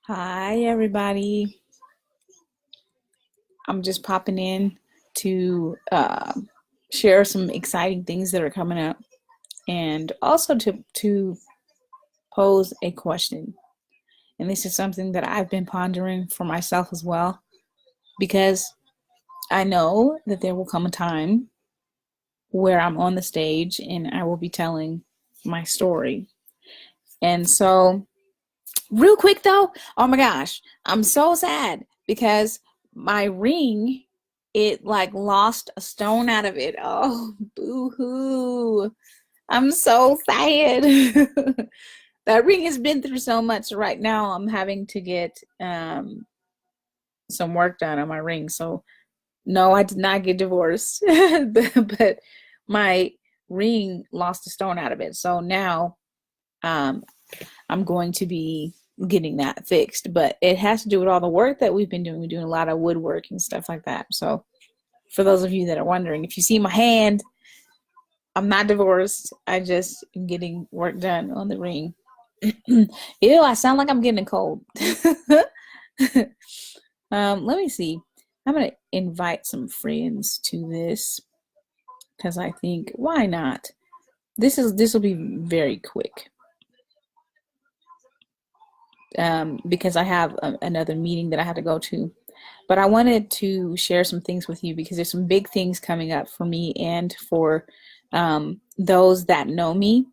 Hi, everybody. I'm just popping in to share some exciting things that are coming up and also to pose a question. And this is something that I've been pondering for myself as well, because I know that there will come a time where I'm on the stage and I will be telling my story. And so, real quick though, oh my gosh, I'm so sad because my ring, it like lost a stone out of it. Oh, boo hoo. I'm so sad. That ring has been through so much. Right now, I'm having to get some work done on my ring. So, no, I did not get divorced, but my ring lost a stone out of it. So now um, I'm going to be getting that fixed. But it has to do with all the work that we've been doing. We're doing a lot of woodwork and stuff like that. So for those of you that are wondering, if you see my hand, I'm not divorced. I just am getting work done on the ring. Ew, I sound like I'm getting a cold. Let me see. I'm gonna invite some friends to this because I think why not? This will be very quick. Because I have another meeting that I had to go to. But I wanted to share some things with you because there's some big things coming up for me and for those that know me.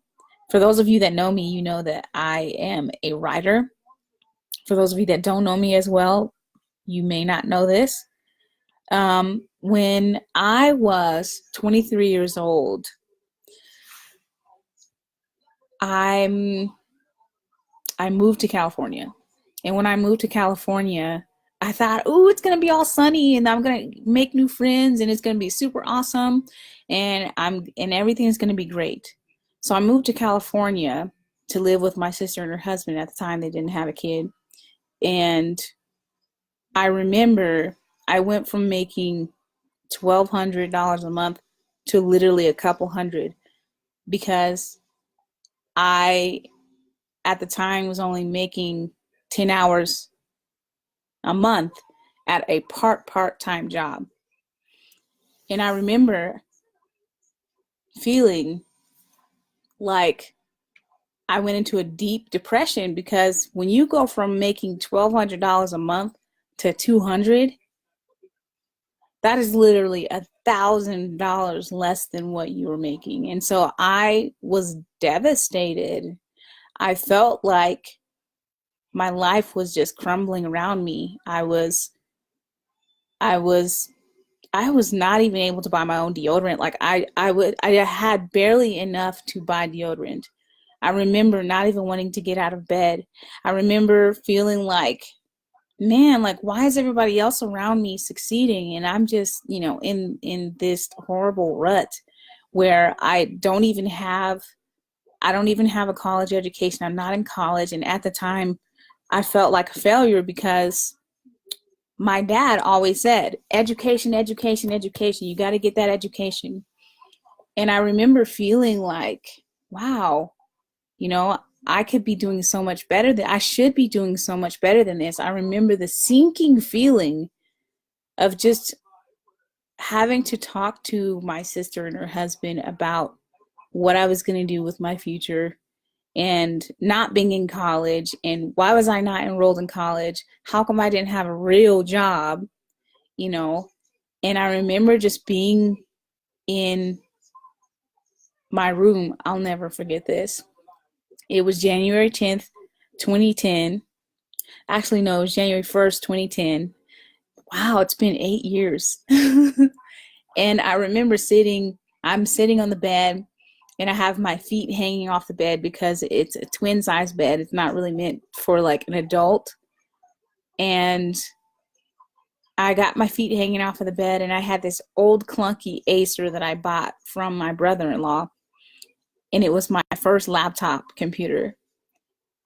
For those of you that know me, you know that I am a writer. For those of you that don't know me as well, you may not know this. When I was 23 years old, I'm I moved to California. And when I moved to California, I thought, oh, it's gonna be all sunny and I'm gonna make new friends and it's gonna be super awesome and everything's gonna be great. So I moved to California to live with my sister and her husband. At the time they didn't have a kid. And I remember I went from making $1,200 a month to literally a couple hundred because I at the time was only making 10 hours a month at a part-time job. And I remember feeling like I went into a deep depression because when you go from making $1,200 a month to 200, that is literally $1,000 less than what you were making. And so I was devastated. I felt like my life was just crumbling around me. I was I was not even able to buy my own deodorant. Like I had barely enough to buy deodorant. I remember not even wanting to get out of bed. I remember feeling like, man, like why is everybody else around me succeeding and I'm just, in this horrible rut where I don't even have a college education. I'm not in college, and at the time I felt like a failure because my dad always said, education, education, education. You got to get that education. And I remember feeling like, wow, you know, I could be doing so much better than I should be doing so much better than this. I remember the sinking feeling of just having to talk to my sister and her husband about what I was going to do with my future and not being in college and why was I not enrolled in college? How come I didn't have a real job? You know, and I remember just being in my room. I'll never forget this. It was January 10th, 2010. Actually, no, it was January 1st, 2010. Wow, it's been 8 years. And I remember I'm sitting on the bed and I have my feet hanging off the bed because it's a twin size bed. It's not really meant for like an adult. And I got my feet hanging off of the bed and I had this old clunky Acer that I bought from my brother-in-law. And it was my first laptop computer.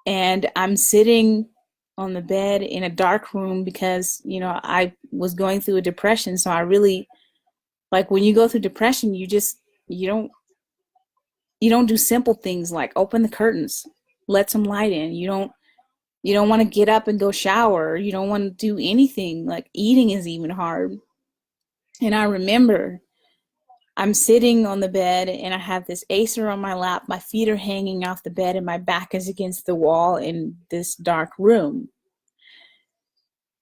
And I'm sitting on the bed in a dark room because, I was going through a depression. So I really, like, when you go through depression, you don't do simple things like open the curtains, let some light in. You don't You don't want to get up and go shower. You don't want to do anything. Like eating is even hard. And I remember I'm sitting on the bed and I have this Acer on my lap. My feet are hanging off the bed and my back is against the wall in this dark room.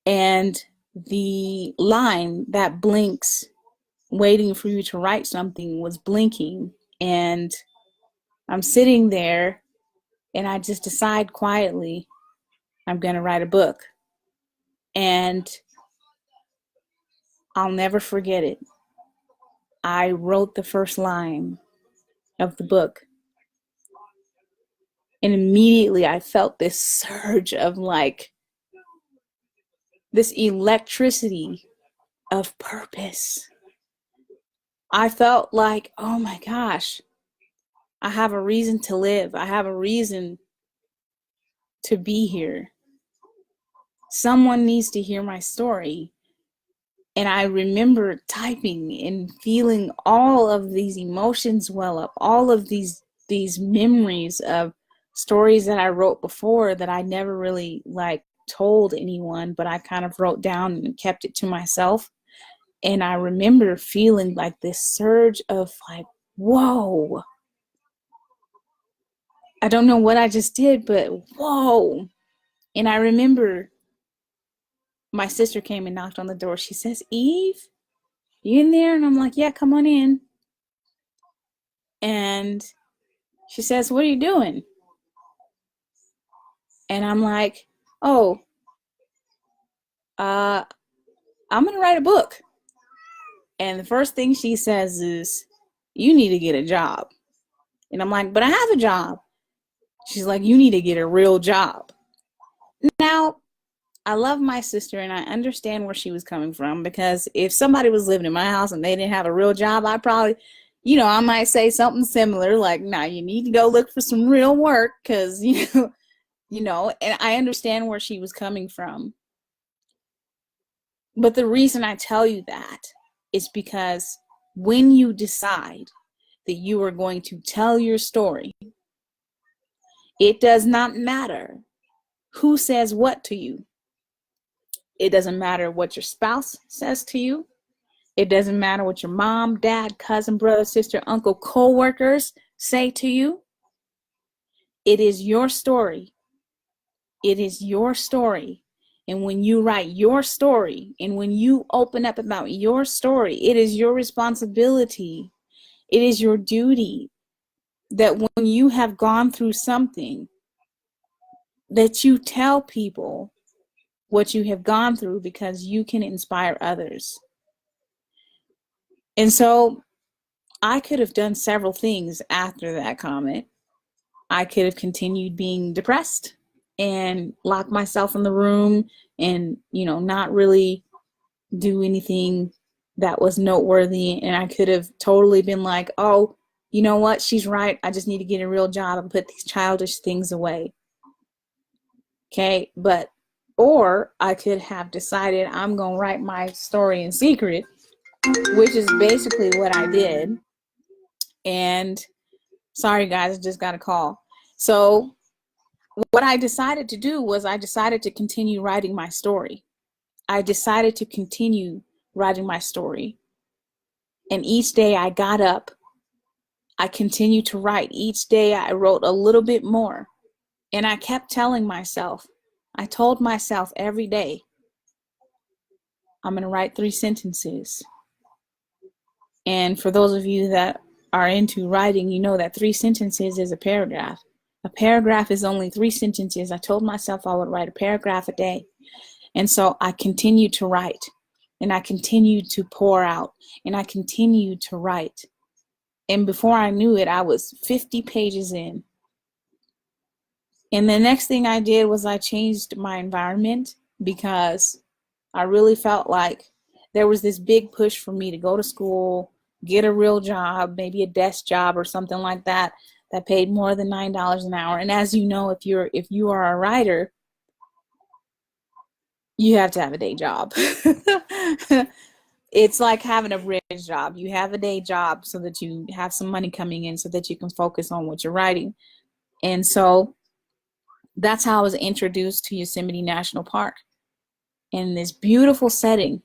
And the line that blinks, waiting for you to write something, was blinking. And I'm sitting there and I just decide quietly, I'm going to write a book. And I'll never forget it. I wrote the first line of the book. And immediately I felt this surge of like this electricity of purpose. I felt like, oh my gosh, I have a reason to live. I have a reason to be here. Someone needs to hear my story. And I remember typing and feeling all of these emotions well up, all of these memories of stories that I wrote before that I never really like told anyone, but I kind of wrote down and kept it to myself. And I remember feeling like this surge of like, whoa, I don't know what I just did, but whoa. And I remember my sister came and knocked on the door. She says, Eve, you in there? And I'm like, yeah, come on in. And she says, what are you doing? And I'm like, oh, I'm going to write a book. And the first thing she says is, you need to get a job. And I'm like, but I have a job. She's like, you need to get a real job. Now, I love my sister and I understand where she was coming from, because if somebody was living in my house and they didn't have a real job, I probably, I might say something similar like, nah, you need to go look for some real work, because, and I understand where she was coming from. But the reason I tell you that is because when you decide that you are going to tell your story, it does not matter who says what to you. It doesn't matter what your spouse says to you. It doesn't matter what your mom, dad, cousin, brother, sister, uncle, co-workers say to you. It is your story. It is your story. And when you write your story and when you open up about your story, it is your responsibility. It is your duty that when you have gone through something, that you tell people what you have gone through, because you can inspire others. And so I could have done several things after that comment. I could have continued being depressed and locked myself in the room and, not really do anything that was noteworthy. And I could have totally been like, oh, you know what? She's right. I just need to get a real job and put these childish things away. Okay. Or I could have decided I'm going to write my story in secret, which is basically what I did. And sorry, guys, I just got a call. So what I decided to do was I decided to continue writing my story. I decided to continue writing my story. And each day I got up, I continued to write. Each day I wrote a little bit more. And I kept telling myself, I told myself every day, I'm going to write 3 sentences. And for those of you that are into writing, you know that 3 sentences is a paragraph. A paragraph is only 3 sentences. I told myself I would write a paragraph a day. And so I continued to write, and I continued to pour out, and I continued to write. And before I knew it, I was 50 pages in. And the next thing I did was I changed my environment, because I really felt like there was this big push for me to go to school, get a real job, maybe a desk job or something like that, that paid more than $9 an hour. And as you know, if you are a writer, you have to have a day job. It's like having a bridge job. You have a day job so that you have some money coming in so that you can focus on what you're writing. And so That's how I was introduced to Yosemite National Park in this beautiful setting.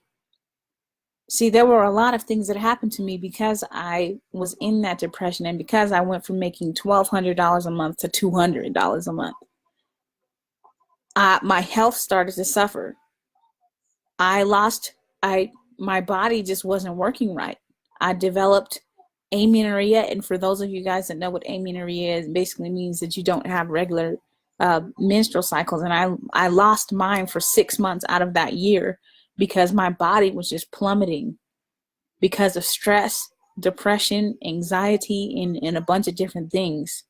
See, there were a lot of things that happened to me because I was in that depression and because I went from making $1,200 a month to $200 a month. My health started to suffer. My body just wasn't working right. I developed amenorrhea, and for those of you guys that know what amenorrhea is, it basically means that you don't have regular menstrual cycles, and I lost mine for 6 months out of that year because my body was just plummeting because of stress, depression, anxiety, and a bunch of different things.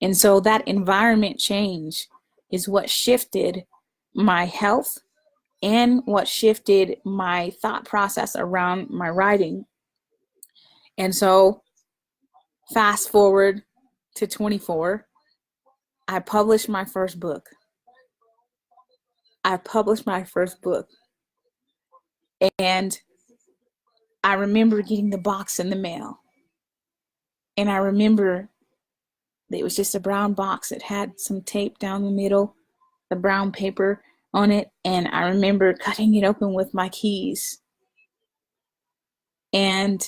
And so that environment change is what shifted my health and what shifted my thought process around my writing. And so fast forward to 24, I published my first book. And I remember getting the box in the mail. And I remember it was just a brown box. It had some tape down the middle, the brown paper on it. And I remember cutting it open with my keys. And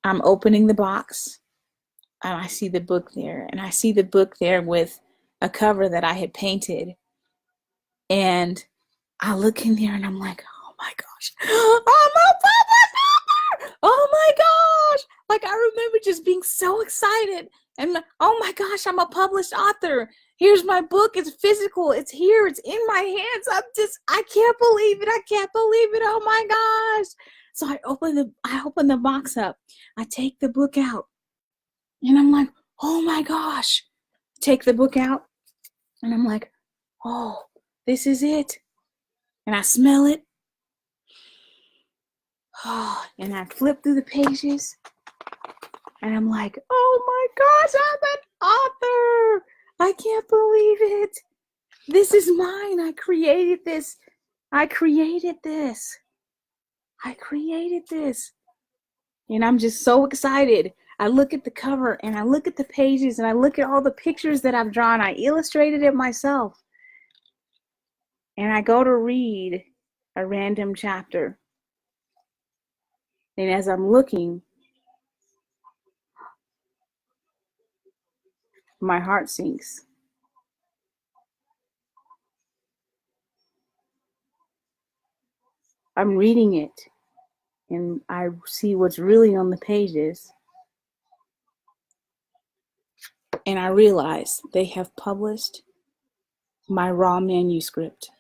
I'm opening the box and I see the book there. And I see the book there with a cover that I had painted. And I look in there and I'm like, oh my gosh, I'm a published author! Oh my gosh! Like, I remember just being so excited. And oh my gosh, I'm a published author. Here's my book. It's physical. It's here. It's in my hands. I can't believe it. I can't believe it. Oh my gosh. So I open the box up. I take the book out. And I'm like, oh my gosh. Take the book out. And I'm like, oh, this is it. And I smell it. Oh, and I flip through the pages. And I'm like, oh my gosh, I'm an author. I can't believe it. This is mine. I created this. And I'm just so excited. I look at the cover and I look at the pages and I look at all the pictures that I've drawn. I illustrated it myself. And I go to read a random chapter. And as I'm looking, my heart sinks. I'm reading it and I see what's really on the pages. And I realize they have published my raw manuscript.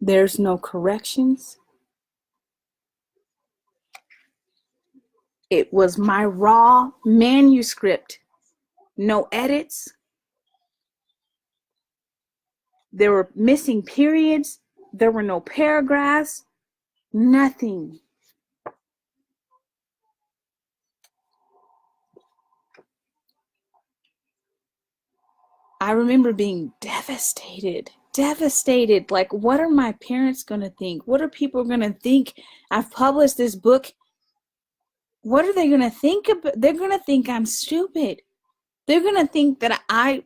There's no corrections. It was my raw manuscript. No edits. There were missing periods. There were no paragraphs. Nothing. I remember being devastated. Like, what are my parents going to think? What are people going to think? I've published this book. What are they going to think about? They're going to think I'm stupid. They're going to think that I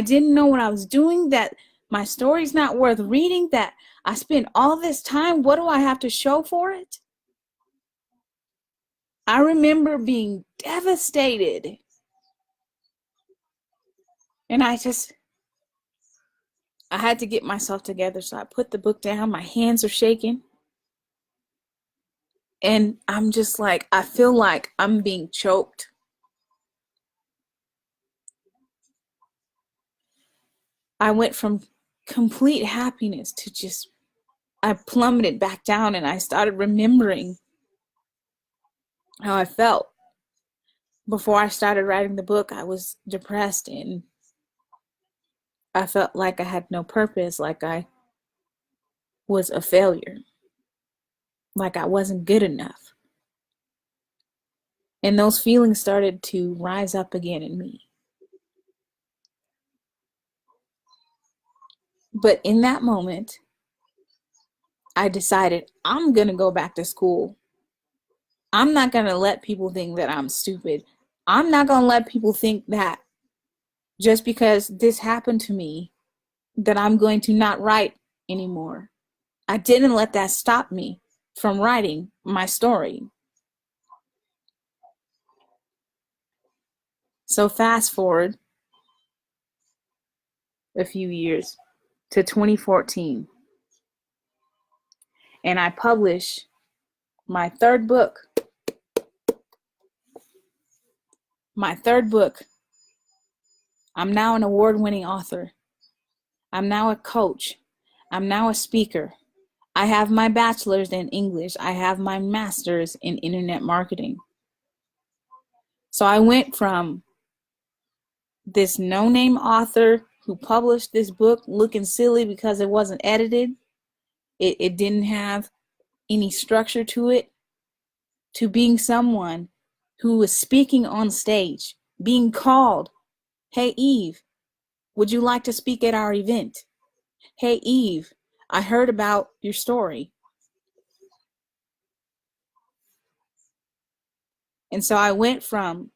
didn't know what I was doing, that my story's not worth reading, that I spent all this time. What do I have to show for it? I remember being devastated. And I had to get myself together. So I put the book down. My hands are shaking. And I'm just like, I feel like I'm being choked. I went from complete happiness to I plummeted back down and I started remembering how I felt. Before I started writing the book, I was depressed and I felt like I had no purpose, like I was a failure, like I wasn't good enough. And those feelings started to rise up again in me. But in that moment, I decided I'm going to go back to school. I'm not going to let people think that I'm stupid. I'm not going to let people think that just because this happened to me, that I'm going to not write anymore. I didn't let that stop me from writing my story. So fast forward a few years to 2014, and I publish my third book. My third book. I'm now an award-winning author. I'm now a coach. I'm now a speaker. I have my bachelor's in English. I have my master's in internet marketing. So I went from this no-name author who published this book looking silly because it wasn't edited. It didn't have any structure to it, to being someone who was speaking on stage, being called, "Hey, Eve, would you like to speak at our event? Hey, Eve, I heard about your story." And so I went from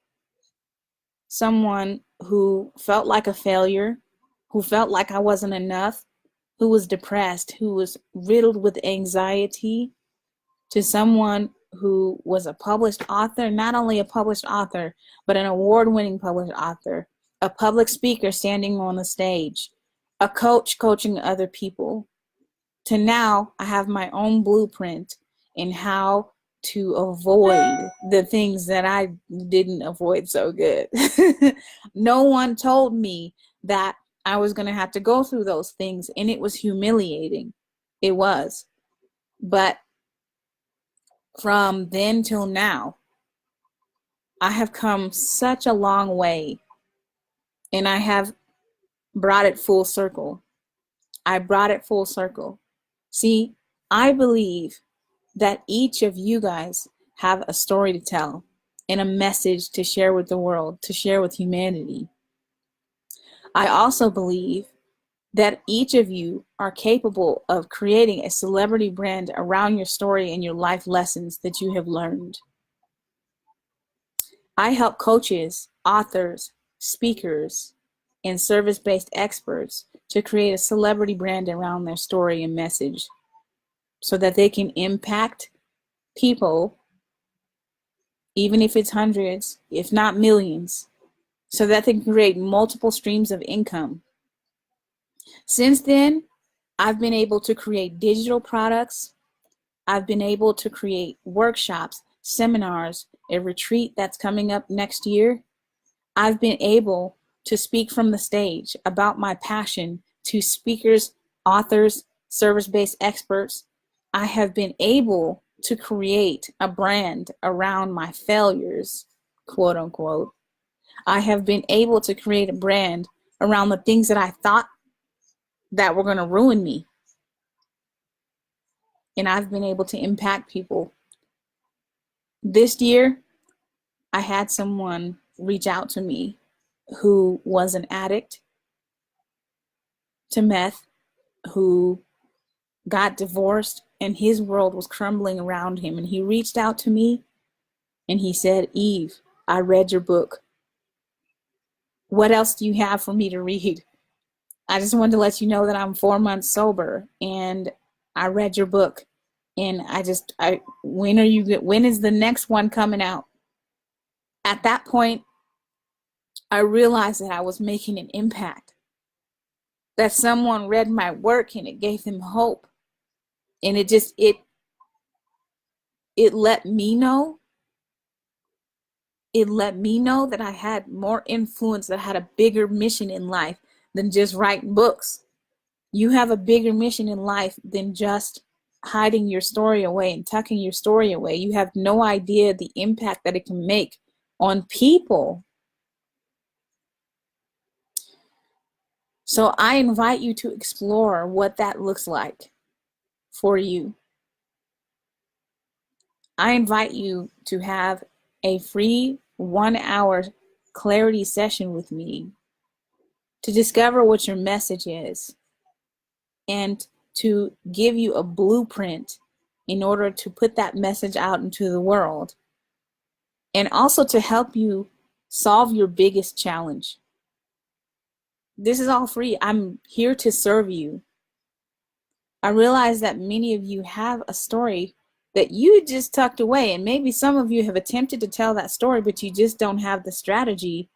someone who felt like a failure, who felt like I wasn't enough, who was depressed, who was riddled with anxiety, to someone who was a published author, not only a published author, but an award-winning published author, a public speaker standing on the stage, a coach coaching other people, to now I have my own blueprint in how to avoid the things that I didn't avoid so good. No one told me that I was going to have to go through those things, and it was humiliating. It was. But from then till now, I have come such a long way, and I have brought it full circle. I brought it full circle. See, I believe that each of you guys have a story to tell and a message to share with the world, to share with humanity. I also believe that each of you are capable of creating a celebrity brand around your story and your life lessons that you have learned. I help coaches, authors, speakers, and service-based experts to create a celebrity brand around their story and message so that they can impact people, even if it's hundreds, if not millions, so that they can create multiple streams of income. Since then, I've been able to create digital products. I've been able to create workshops, seminars, a retreat that's coming up next year. I've been able to speak from the stage about my passion to speakers, authors, service-based experts. I have been able to create a brand around my failures, quote unquote. I have been able to create a brand around the things that I thought that were going to ruin me. And I've been able to impact people. This year, I had someone reach out to me who was an addict to meth, who got divorced, and his world was crumbling around him. And he reached out to me and he said, "Eve, I read your book. What else do you have for me to read? I just wanted to let you know that I'm 4 months sober and I read your book. And when is the next one coming out?" At that point, I realized that I was making an impact, that someone read my work and it gave them hope. And it let me know. It let me know that I had more influence, that I had a bigger mission in life than just writing books. You have a bigger mission in life than just hiding your story away and tucking your story away. You have no idea the impact that it can make on people. So I invite you to explore what that looks like for you. I invite you to have a free 1-hour clarity session with me to discover what your message is and to give you a blueprint in order to put that message out into the world, and also to help you Solve your biggest challenge. This is all free. I'm here to serve you. I realize that many of you have a story that you just tucked away, and maybe some of you have attempted to tell that story, but you just don't have the strategy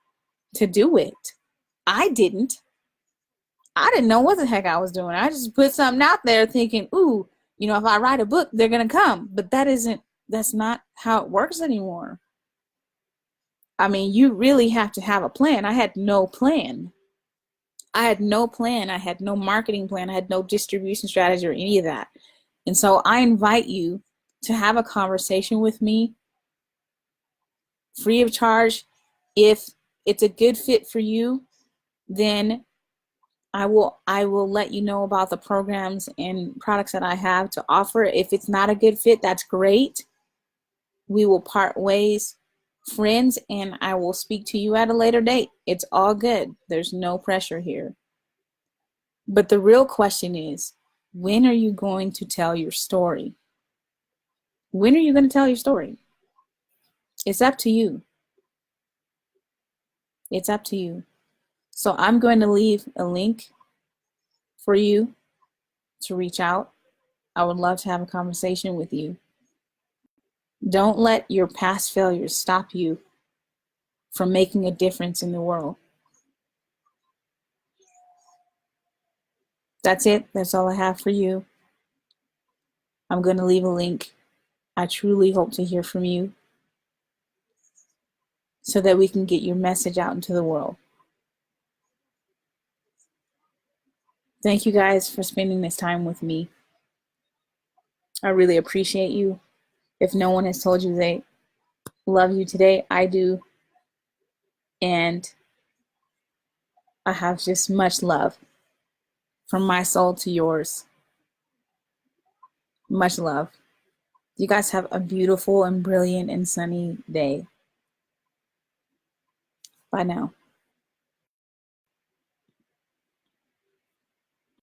to do it. I didn't. I didn't know what the heck I was doing. I just put something out there thinking, ooh, if I write a book, they're going to come. But that's not how it works anymore. I mean, you really have to have a plan. I had no plan. I had no plan. I had no marketing plan. I had no distribution strategy or any of that. And so I invite you to have a conversation with me free of charge. If it's a good fit for you, then I will let you know about the programs and products that I have to offer. If it's not a good fit, that's great. We will part ways, friends, and I will speak to you at a later date. It's all good. There's no pressure here. But the real question is, when are you going to tell your story? When are you going to tell your story? It's up to you. It's up to you. So I'm going to leave a link for you to reach out. I would love to have a conversation with you. Don't let your past failures stop you from making a difference in the world. That's it. That's all I have for you. I'm going to leave a link. I truly hope to hear from you so that we can get your message out into the world. Thank you guys for spending this time with me. I really appreciate you. If no one has told you they love you today, I do. And I have just much love from my soul to yours. Much love. You guys have a beautiful and brilliant and sunny day. Bye now.